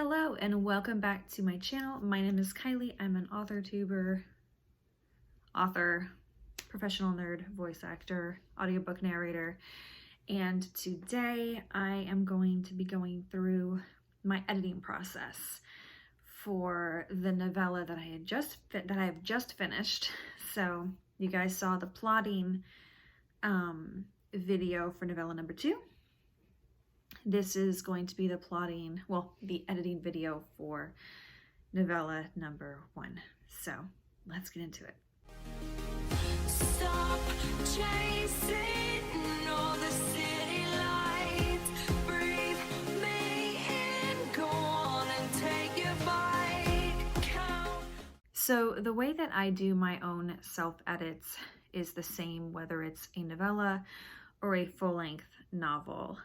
Hello and welcome back to my channel. My name is Kylie. I'm an author, professional nerd, voice actor, audiobook narrator, and today I am going to be going through my editing process for the novella that I have just finished. So you guys saw the plotting video for novella number 2. This is going to be the editing video for novella number 1. So let's get into it. Stop chasing all the city lights. Breathe me in, go on and take your bite. So the way that I do my own self-edits is the same whether it's a novella or a full-length novel.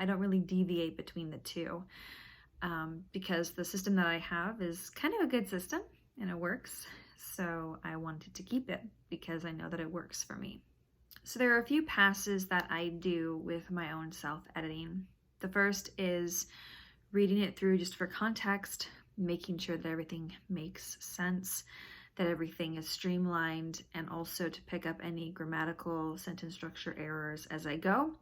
I don't really deviate between the two because the system that I have is kind of a good system and it works. So I wanted to keep it because I know that it works for me. So there are a few passes that I do with my own self-editing. The first is reading it through just for context, making sure that everything makes sense, that everything is streamlined, and also to pick up any grammatical sentence structure errors as I go.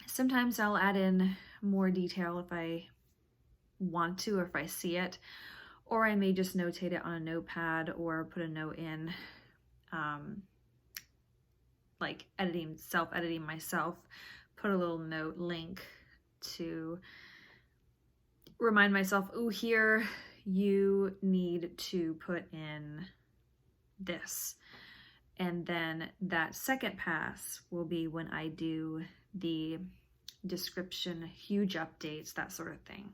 Sometimes I'll add in more detail if I want to or if I see it, or I may just notate it on a notepad or put a note in, like self-editing myself, put a little note link to remind myself, oh, here you need to put in this. And then that second pass will be when I do the description, huge updates, that sort of thing.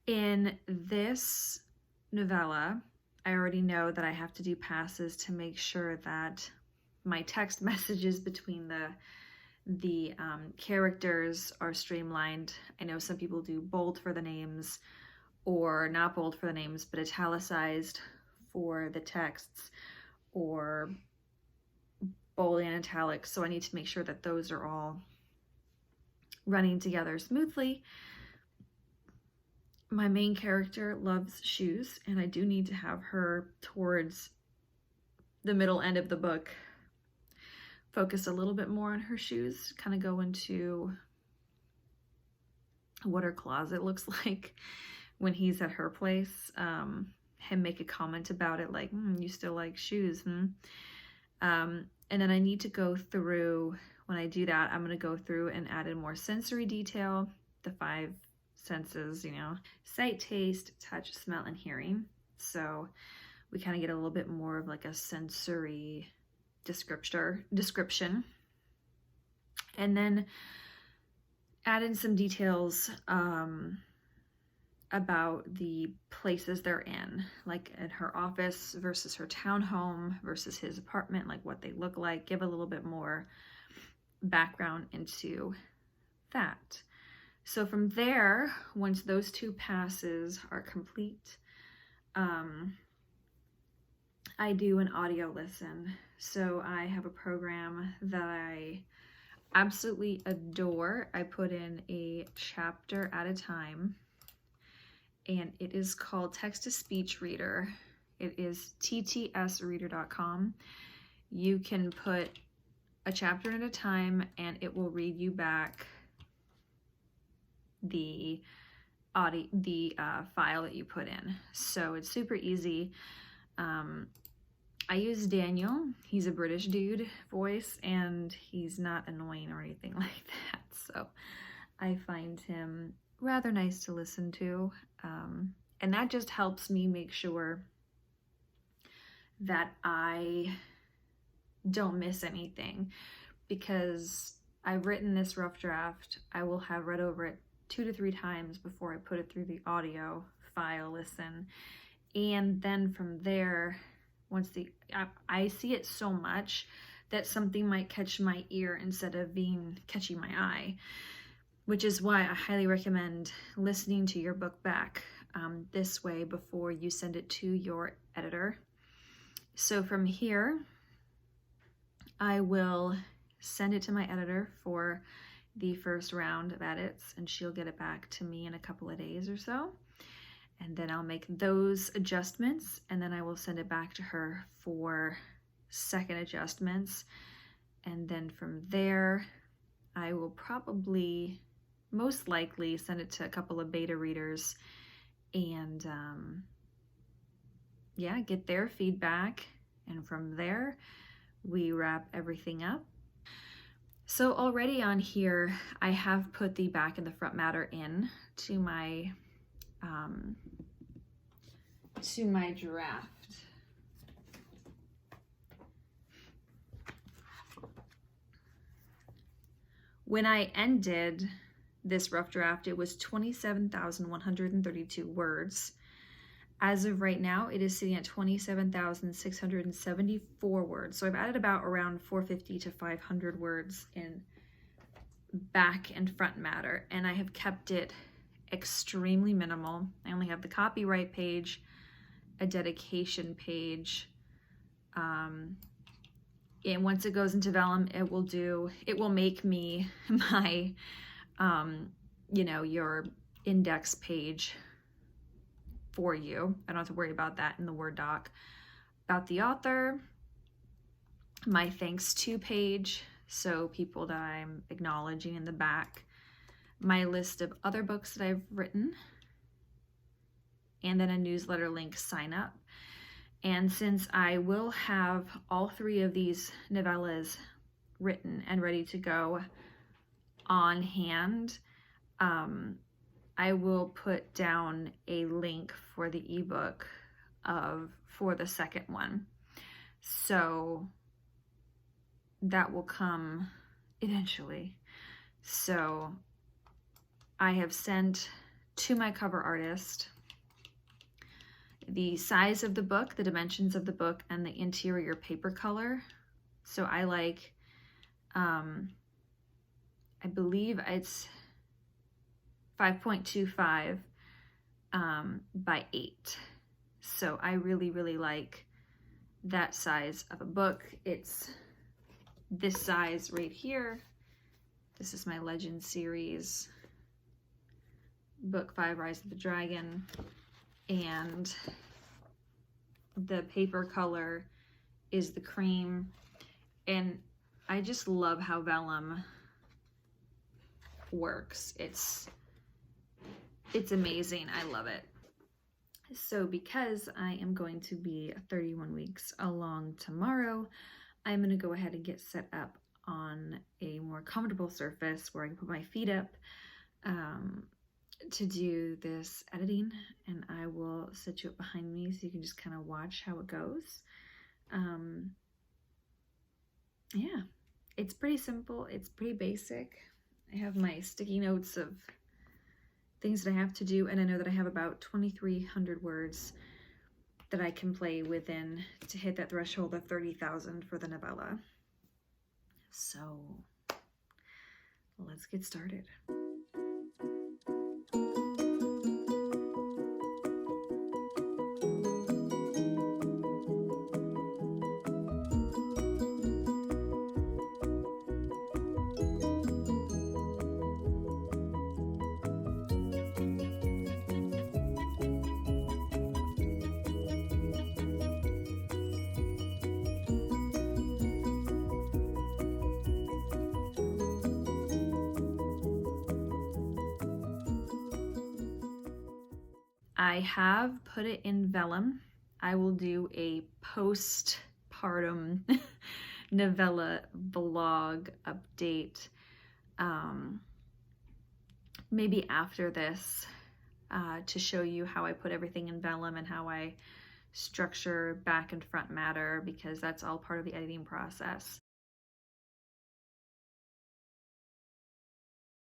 In this novella, I already know that I have to do passes to make sure that my text messages between the characters are streamlined. I know some people do bold for the names or not bold for the names, but italicized for the texts, or bold and italic. So I need to make sure that those are all running together smoothly. My main character loves shoes, and I do need to have her towards the middle end of the book focus a little bit more on her shoes, kind of go into what her closet looks like when he's at her place. Him make a comment about it like, you still like shoes, and then I need to go through, when I do that, I'm going to go through and add in more sensory detail, the 5 senses, sight, taste, touch, smell, and hearing. So we kind of get a little bit more of like a sensory description. And then add in some details about the places they're in, like in her office versus her townhome versus his apartment, like what they look like, give a little bit more background into that. So from there, once those 2 passes are complete, I do an audio listen. So I have a program that I absolutely adore. I put in a chapter at a time, and it is called Text-to-Speech Reader. It is ttsreader.com. You can put a chapter at a time, and it will read you back the file that you put in. So it's super easy. I use Daniel. He's a British dude voice, and he's not annoying or anything like that. So I find him rather nice to listen to. And that just helps me make sure that I don't miss anything, because I've written this rough draft. I will have read over it 2 to 3 times before I put it through the audio file listen. And then from there, I see it so much that something might catch my ear instead of catching my eye, which is why I highly recommend listening to your book back this way before you send it to your editor. So from here, I will send it to my editor for the first round of edits, and she'll get it back to me in a couple of days or so. And then I'll make those adjustments, and then I will send it back to her for second adjustments. And then from there, I will probably, most likely, send it to a couple of beta readers and yeah, get their feedback. And from there, we wrap everything up. So already on here, I have put the back and the front matter in to my draft. When I ended this rough draft, it was 27,132 words. As of right now, it is sitting at 27,674 words. So I've added about around 450 to 500 words in back and front matter, and I have kept it extremely minimal. I only have the copyright page, a dedication page, and once it goes into vellum, it will make me my, your index page for you. I don't have to worry about that in the Word doc. About the author, my thanks to page, so people that I'm acknowledging in the back, my list of other books that I've written, and then a newsletter link sign up. And since I will have all 3 of these novellas written and ready to go on hand, I will put down a link for the ebook for the second one. So that will come eventually. So I have sent to my cover artist the size of the book, the dimensions of the book, and the interior paper color. So I like, I believe it's 5.25 by 8. So I really, really like that size of a book. It's this size right here. This is my Legend series, book 5, Rise of the Dragon. And the paper color is the cream. And I just love how vellum works. It's amazing. I love it. So because I am going to be 31 weeks along tomorrow, I'm going to go ahead and get set up on a more comfortable surface where I can put my feet up to do this editing, and I will set you up behind me so you can just kind of watch how it goes. Yeah, it's pretty simple. It's pretty basic. I have my sticky notes of things that I have to do, and I know that I have about 2,300 words that I can play within to hit that threshold of 30,000 for the novella. So let's get started. I have put it in vellum. I will do a postpartum novella vlog update maybe after this to show you how I put everything in vellum and how I structure back and front matter, because that's all part of the editing process.